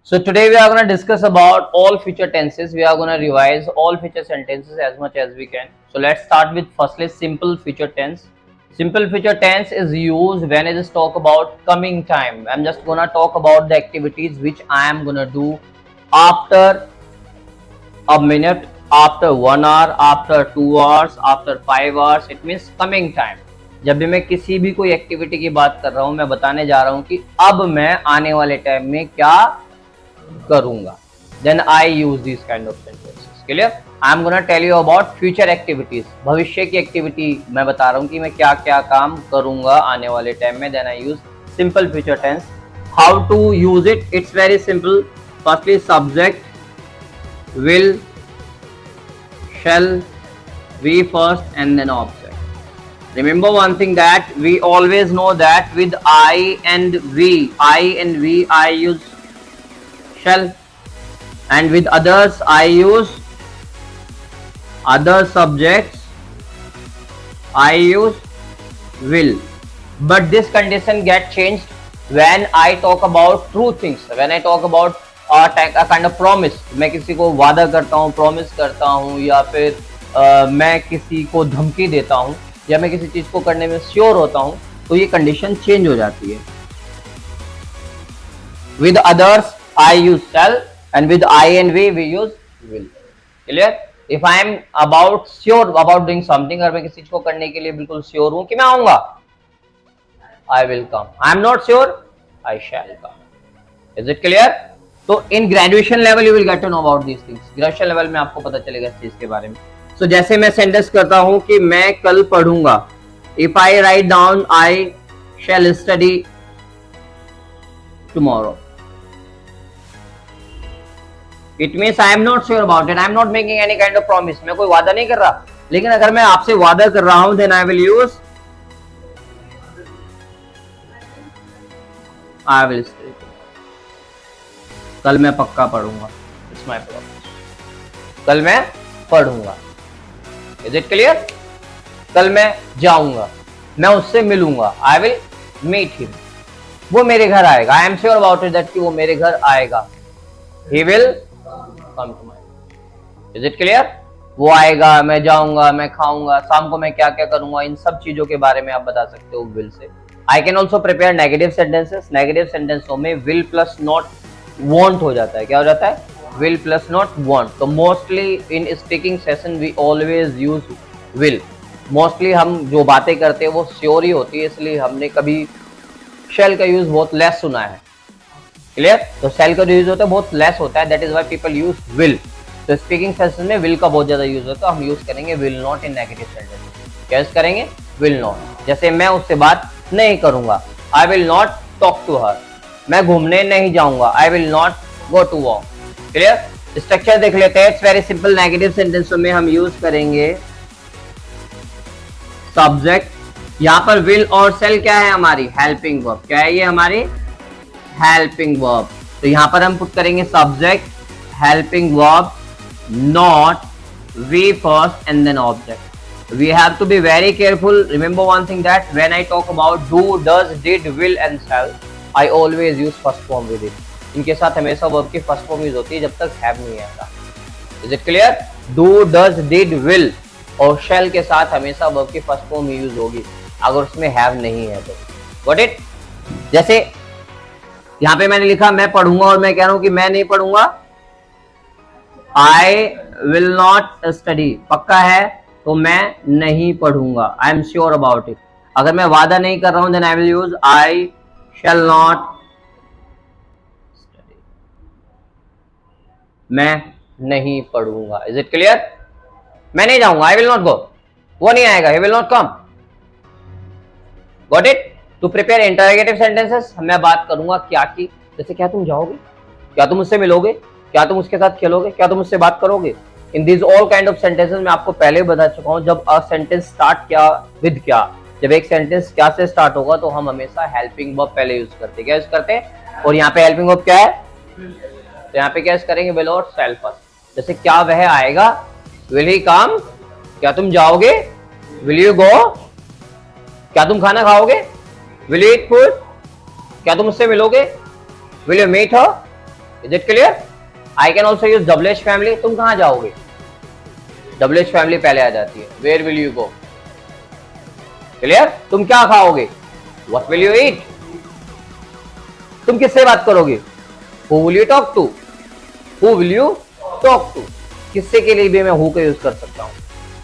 So today we are going to discuss about all future tenses. We are going to revise all future sentences as much as we can. So let's start with firstly simple future tense. Simple future tense is used when I just talk about coming time. I'm just going to talk about the activities which I am going to do after a minute, after 1 hour, after 2 hours, after 5 hours. It means coming time. जब भी मैं किसी भी कोई activity की बात कर रहा हूं, मैं बताने जा रहा हूं कि अब मैं आने वाले टाइम में क्या करूंगा. Then I use these kind of sentences. Clear? I am gonna tell you about future activities. भविष्य की एक्टिविटी मैं बता रहा हूँ कि मैं क्या क्या काम करूंगा आने वाले टाइम में. Then I use simple future tense. How to use it? It's very simple. Firstly, subject, will, shall, we first, and then object. Remember one thing that we always know that with I and we, I use shall, and with others I use other subjects, I use will. But this condition get changed when I talk about true things, when I talk about a kind of promise. मैं किसी को वादा करता हूँ, promise करता हूँ, या फिर मैं किसी को धमकी देता हूँ, या मैं किसी चीज को करने में श्योर होता हूँ, तो ये कंडीशन चेंज हो जाती है. With others I use shall, and with I and we use will. Clear? If I am about sure about doing something, अगर मैं किसी चीज को करने के लिए बिल्कुल श्योर हूं कि मैं आऊंगा, I will come. I am not sure, I shall come. Is it clear? तो in graduation level you will get to know about these things. Graduation level में आपको पता चलेगा इस चीज के बारे में. So जैसे मैं सेंटेंस करता हूं कि मैं कल पढ़ूंगा. If I write down I shall study tomorrow. It means I am not sure about it. I am not making any kind of promise. मैं कोई वादा नहीं कर रहा. लेकिन अगर मैं आपसे वादा कर रहा हूं, then I will use I will study. कल मैं पक्का पढ़ूंगा. It's my promise. कल मैं पढ़ूंगा. Is it clear? कल मैं जाऊंगा. मैं उससे मिलूंगा. I will meet him. वो मेरे घर आएगा. I am sure about it that कि वो मेरे घर आएगा. He will come to my home. Is it clear? वो आएगा, मैं जाऊंगा, मैं खाऊंगा, शाम को मैं क्या क्या करूंगा, इन सब चीजों के बारे में आप बता सकते हो will से. I can also prepare negative sentences. Negative sentences में will plus not want हो जाता है. क्या हो जाता है? Will plus not want. तो mostly in speaking session we always use will. Mostly हम जो बातें करते हैं वो sure ही होती है, इसलिए हमने कभी shall का यूज बहुत लेस सुना है. क्लियर? तो shall का यूज होता है बहुत लेस होता है. That is why people use will. तो स्पीकिंग सेशन में will का बहुत ज्यादा यूज होता है. हम यूज करेंगे will not in negative sentence. क्या यूज करेंगे? will not. जैसे मैं उससे बात नहीं करूंगा, I will not talk to her. मैं घूमने नहीं जाऊंगा, I will not go to walk. Clear? Structure देख लेते हैं. It's very simple. नेगेटिव सेंटेंसों में हम यूज करेंगे सब्जेक्ट. यहाँ पर will और shall क्या है? हमारी हेल्पिंग वर्ब. क्या है ये? हमारी हेल्पिंग वर्ब. तो यहां पर हम पुट करेंगे subject, helping verb, not, V first and then object. We have to be very careful. Remember one thing that when I talk about do, does, did, will and shall, I always use first form with it. इनके साथ हमेशा verb की first form use होती है जब तक have नहीं आता. Is it clear? Do, does, did, will और shall के साथ हमेशा वर्ब की फर्स्ट फॉर्म यूज होगी अगर उसमें have नहीं है तो. Got it? जैसे यहाँ पे मैंने लिखा मैं पढ़ूंगा और मैं कह रहा हूं कि मैं नहीं पढ़ूंगा. I will not study. पक्का है तो मैं नहीं पढ़ूंगा. I am sure about it. अगर मैं वादा नहीं कर रहा हूं then I will use I shall not study. मैं नहीं पढ़ूंगा. Is it clear? मैं नहीं जाऊंगा. I will not go. वो नहीं आएगा. He will not come. Got it? To prepare interrogative sentences मैं बात करूंगा क्या की. जैसे क्या तुम जाओगे? क्या तुम उससे मिलोगे? क्या तुम उसके साथ खेलोगे? क्या तुम उससे बात करोगे? In this all kind of sentences मैं आपको पहले बता चुका हूं. जब अ सेंटेंस स्टार्ट क्या विद क्या, जब एक सेंटेंस क्या से स्टार्ट होगा तो हम हमेशा हेल्पिंग वर्ब पहले यूज करते हैं. क्या यूज करते हैं? और यहाँ पे हेल्पिंग वर्ब क्या है? तो यहाँ पे क्या यूज करेंगे? विल और शैल फर्स्ट. जैसे क्या वह आएगा? विल ही कम. क्या तुम जाओगे? विल यू गो? क्या तुम खाना खाओगे? Will you eat food? क्या तुम उससे मिलोगे? Will you meet her? Is it clear? I can also use WH family. तुम कहां जाओगे? WH फैमिली पहले आ जाती है। Where will you go? Clear? तुम क्या खाओगे? What will you eat? तुम किससे बात करोगे? Who will you talk to? Who will you talk to? किससे के लिए भी मैं हु का यूज कर सकता हूं,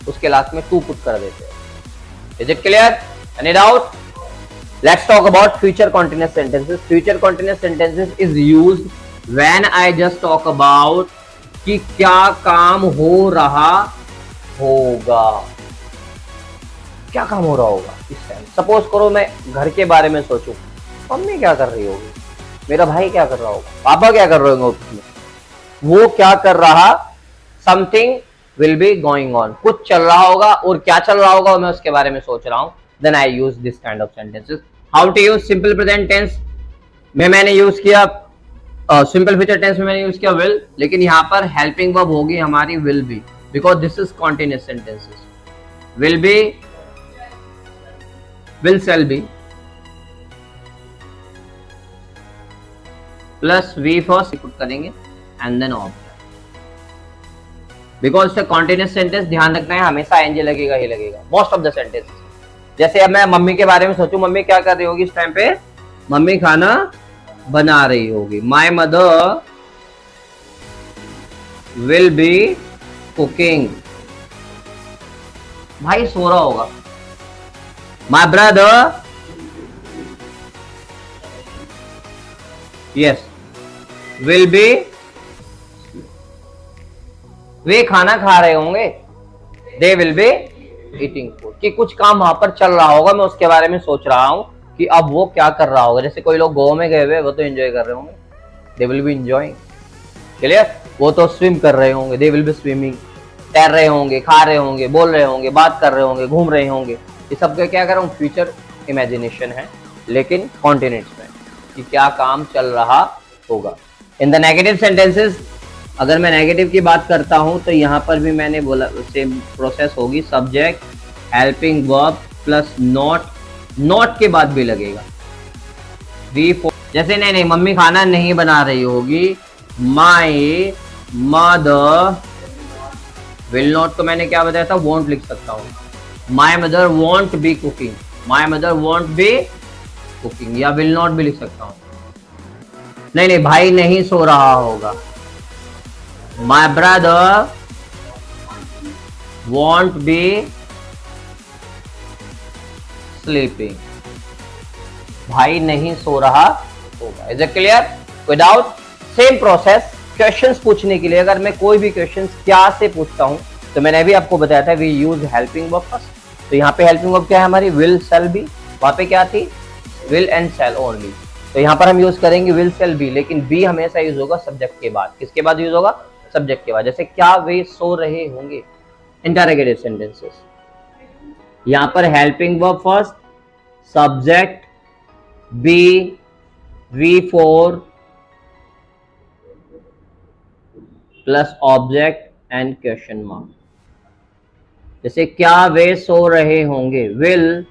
उसके लास्ट में टू पुट कर देते हैं। Is it clear? Any doubt? Let's talk about future continuous sentences. Future continuous sentences is used when I just talk about कि क्या काम हो रहा होगा, क्या काम हो रहा होगा इस टाइम। सपोज करो मैं घर के बारे में सोचूं, मम्मी क्या कर रही होगी, मेरा भाई क्या कर रहा होगा, पापा क्या कर रहे होंगे ऑफिस में, वो क्या कर रहा, something will be going on, कुछ चल रहा होगा, और क्या चल रहा होगा मैं उसके बारे में सोच रहा हूं। Then I use this kind of sentences. How to use simple present tense में मैंने यूज किया, सिंपल फ्यूचर टेंस में मैंने यूज किया विल, लेकिन यहां पर हेल्पिंग वर्ब होगी हमारी will be, because this is continuous sentences. Will be, will shall be plus V first put करेंगे and then object, because continuous sentence ध्यान रखना है हमेशा एनजी लगेगा ही लगेगा मोस्ट ऑफ द सेंटेंसेस। जैसे अब मैं मम्मी के बारे में सोचूं, मम्मी क्या कर रही होगी इस टाइम पे, मम्मी खाना बना रही होगी। My mother will be cooking, भाई सो रहा होगा। My brother yes will be, वे खाना खा रहे होंगे, they will be eating food, कि कुछ काम वहां पर चल रहा होगा, मैं उसके बारे में सोच रहा हूं कि अब वो क्या कर रहा होगा। जैसे कोई लोग गोवा में गए हुए, वो तो एंजॉय कर रहे होंगे, they will B enjoying. Clear? वो तो स्विम कर रहे होंगे, दे विल बी स्विमिंग। तैर रहे होंगे, खा रहे होंगे, बोल रहे होंगे, बात कर रहे होंगे, घूम रहे होंगे। ये सब का क्या कर रहा हूँ, फ्यूचर इमेजिनेशन है, लेकिन कॉन्टिनेंट्स में कि क्या काम चल रहा होगा। इन द नेगेटिव सेंटेंसेस, अगर मैं नेगेटिव की बात करता हूं तो यहां पर भी मैंने बोला सेम प्रोसेस होगी, subject helping verb plus not, not के बाद भी लगेगा वी फॉर। जैसे नहीं, मम्मी खाना नहीं बना रही होगी, माय मदर विल नॉट, तो मैंने क्या बताया था, वॉन्ट लिख सकता हूं। My mother won't be cooking, my mother won't be cooking, या विल नॉट भी लिख सकता हूं। नहीं, भाई नहीं सो रहा होगा, my brother won't be sleeping, भाई नहीं सो रहा होगा। Is it clear? Without same process questions पूछने के लिए, अगर मैं कोई भी क्वेश्चंस क्या से पूछता हूं तो मैंने अभी आपको बताया था we use helping verb first. तो यहाँ पे हेल्पिंग वर्ब क्या है हमारी, विल शैल बी, वहां पे क्या थी, विल एंड शैल ओनली। तो यहाँ पर हम यूज करेंगे विल शैल बी, लेकिन बी हमेशा यूज होगा सब्जेक्ट के बाद। किसके बाद यूज होगा, सब्जेक्ट के बाद। जैसे क्या वे सो रहे होंगे, इंटरोगेटिव सेंटेंसेस, यहां पर helping verb first, subject be, V four plus object and question mark. जैसे क्या वे सो रहे होंगे, विल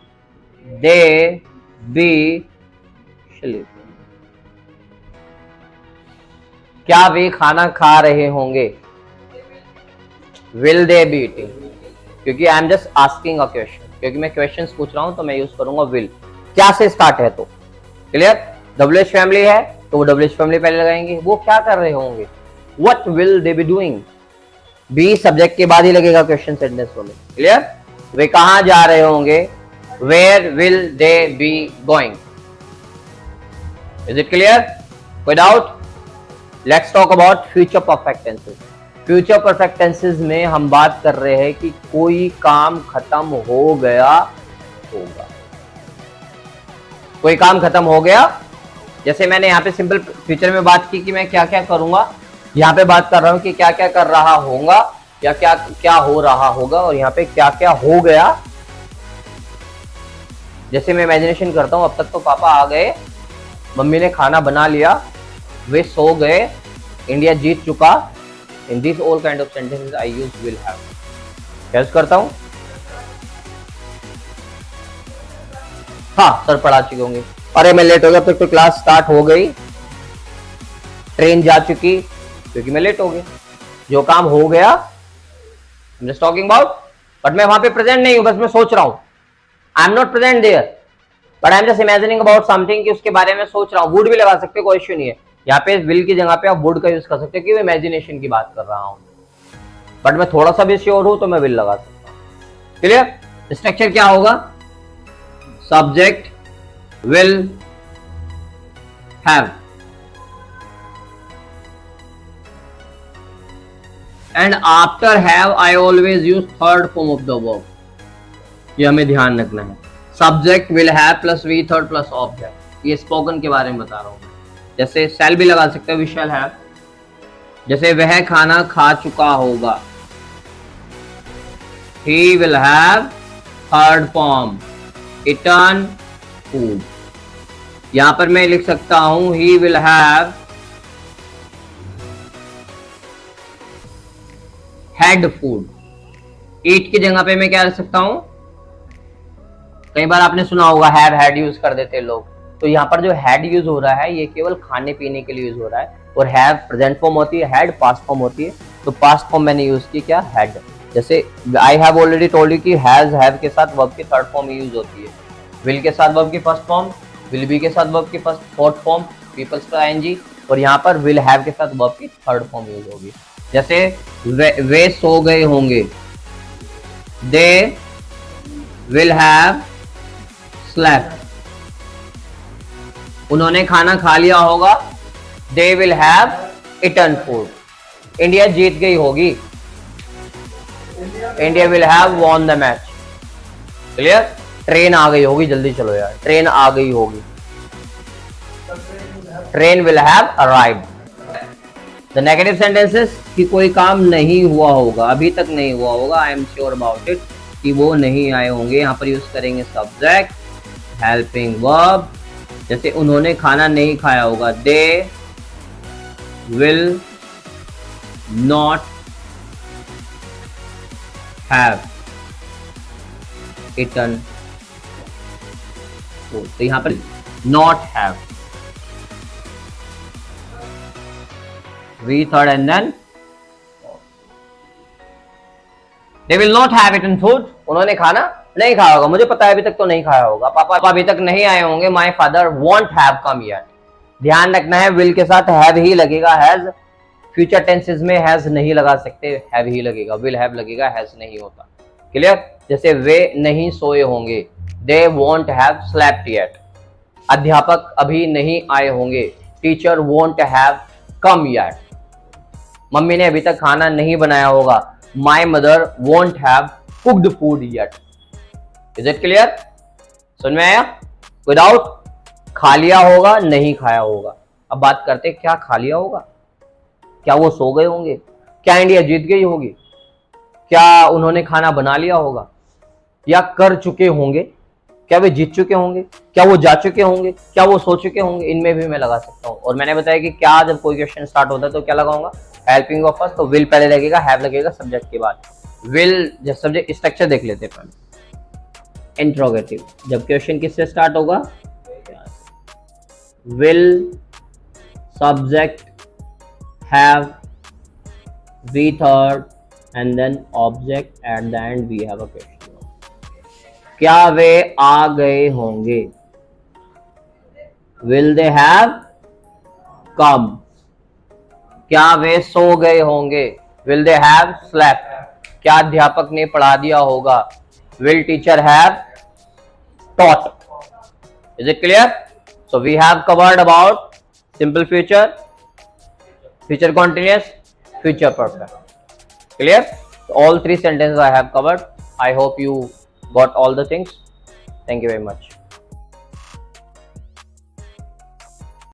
दे बी स्लीपिंग, क्या वे खाना खा रहे होंगे, विल दे बी ईटिंग, क्योंकि आई am just asking a question, क्योंकि मैं क्वेश्चंस पूछ रहा हूं तो मैं यूज करूंगा विल। क्या से स्टार्ट है तो क्लियर, WH फैमिली है तो वो WH फैमिली पहले लगाएंगे। वो क्या कर रहे होंगे, what will they be doing, be subject के बाद ही लगेगा क्वेश्चन सेंटेंस में। क्लियर? वे कहां जा रहे होंगे, where will they be going. Is it clear? Without, let's talk about future perfect tenses. Future perfect tenses में हम बात कर रहे हैं कि कोई काम खत्म हो गया होगा, कोई काम खत्म हो गया। जैसे मैंने यहाँ पे सिंपल फ्यूचर में बात की कि मैं क्या क्या करूंगा, यहाँ पे बात कर रहा हूं कि क्या क्या कर रहा होगा या क्या क्या हो रहा होगा, और यहाँ पे क्या क्या हो गया। जैसे मैं इमेजिनेशन करता हूं, अब तक तो पापा आ गए, मम्मी ने खाना बना लिया, वे सो गए, इंडिया जीत चुका। In this all kind of sentences I use will have. क्या यूज करता हूं, हाँ सर पढ़ा चुके होंगे, अरे मैं लेट हो गया, तो क्लास स्टार्ट हो गई, ट्रेन जा चुकी क्योंकि मैं लेट हो गया। जो काम हो गया, I'm just talking about, but मैं वहां पे प्रेजेंट नहीं हूं, बस मैं सोच रहा हूं। I am not present there, but I am just imagining about something, कि उसके बारे में सोच रहा हूं। वुड भी लगा सकते हो, कोई इश्यू नहीं है। यहाँ पे विल की जगह पे आप वुड का यूज कर सकते हो, कि मैं इमेजिनेशन की बात कर रहा हूं, बट मैं थोड़ा सा भी श्योर हूं तो मैं विल लगा सकता हूं। क्लियर? स्ट्रक्चर क्या होगा? Subject will have and after have I always use third form of the verb. ये हमें ध्यान रखना है। Subject will have plus V third plus object. ये स्पोकन के बारे में बता रहा हूं। जैसे शैल भी लगा सकते हो, वी शैल हैव। जैसे वह खाना खा चुका होगा, he will have third form eaten food. यहां पर मैं लिख सकता हूं he will have had food. Eat की जगह पे मैं क्या रख सकता हूं? कई बार आपने सुना होगा हैव हैड यूज कर देते लोग, तो यहाँ पर जो हैड यूज हो रहा है ये केवल खाने पीने के लिए यूज हो रहा है। और हैव प्रेजेंट फॉर्म होती है, हैड पास्ट फॉर्म होती है। तो पास्ट फॉर्म मैंने यूज की क्या? हैड। जैसे I have already told you कि हैज हैव के साथ वर्ब की थर्ड फॉर्म यूज होती है, विल के साथ वर्ब की फर्स्ट फॉर्म, विल बी के साथ वर्ब की फोर्थ फॉर्म, पीपल्स का आईएनजी, और यहाँ पर विल हैव के साथ वर्ब की थर्ड फॉर्म यूज होगी। जैसे वे सो गए होंगे, दे विल हैव स्लेप्ट। उन्होंने खाना खा लिया होगा, they will have eaten food. India जीत गई होगी, India will have won the match. Clear? Train आ गई होगी, जल्दी चलो यार, ट्रेन आ गई होगी, train will have arrived. The negative sentences, कि कोई काम नहीं हुआ होगा, अभी तक नहीं हुआ होगा, I am sure about it, कि वो नहीं आए होंगे। यहाँ पर यूज करेंगे सब्जेक्ट, हेल्पिंग वर्ब। जैसे उन्होंने खाना नहीं खाया होगा, they will not have eaten food. तो यहाँ पर not have, V third and then they will not have eaten food. उन्होंने खाना नहीं खाया होगा, मुझे पता है अभी तक तो नहीं खाया होगा, पापा अभी तक नहीं आए होंगे, my father won't have come yet. ध्यान रखना है विल के साथ हैव ही लगेगा, हैज। फ्यूचर टेंसेस में हैज नहीं लगा सकते, हैव ही लगेगा, विल हैव लगेगा, हैज नहीं होता। क्लियर? जैसे वे नहीं सोए होंगे, they won't have slept yet. अध्यापक अभी नहीं आए होंगे, teacher won't have come yet. Mummy ने अभी तक खाना नहीं बनाया होगा, my mother won't have cooked food yet. Is it clear? समझ में आया? विदाउट खा लिया होगा, नहीं खाया होगा। अब बात करते क्या खा लिया होगा? क्या वो सो गए होंगे? क्या इंडिया जीत गई होगी? क्या उन्होंने खाना बना लिया होगा? या कर चुके होंगे? क्या वे जीत चुके होंगे? क्या वो जा चुके होंगे? क्या वो सो चुके होंगे? इनमें भी मैं लगा सकता हूँ। और मैंने बताया कि क्या जब कोई क्वेश्चन स्टार्ट होता है तो क्या लगाऊंगा? हेल्पिंग वर्ब फर्स्ट, तो विल पहले लगेगा, हैव लगेगा सब्जेक्ट के बाद। विल जब सब्जेक्ट स्ट्रक्चर देख लेते हैं पहले। इंट्रोगेटिव, जब क्वेश्चन किससे स्टार्ट होगा? Will subject have V third and then object, at the end we have a question. क्या वे आ गए होंगे? Will they have come. क्या वे सो गए होंगे? Will they have slept. क्या अध्यापक ने पढ़ा दिया होगा? Will teacher have taught. Is it clear? So we have covered about simple future, future continuous, future perfect. Clear? So all three sentences I have covered. I hope you got all the things. Thank you very much.